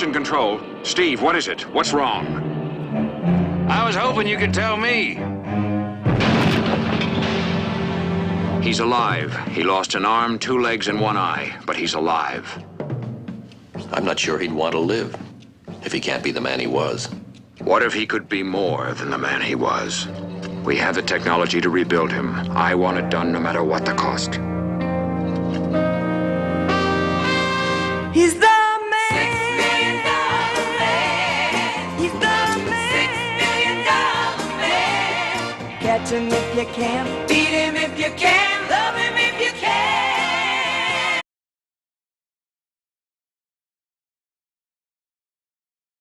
mission control. Steve, what is it? What's wrong? I was hoping you could tell me. He's alive. He lost an arm, 2 legs, and 1 eye, but he's alive. I'm not sure he'd want to live if he can't be the man he was. What if he could be more than the man he was? We have the technology to rebuild him. I want it done no matter what the cost. He's the man. $6 million man. He's the man. $6 million man. Catch him if you can. Beat him if you can. Love him if you can.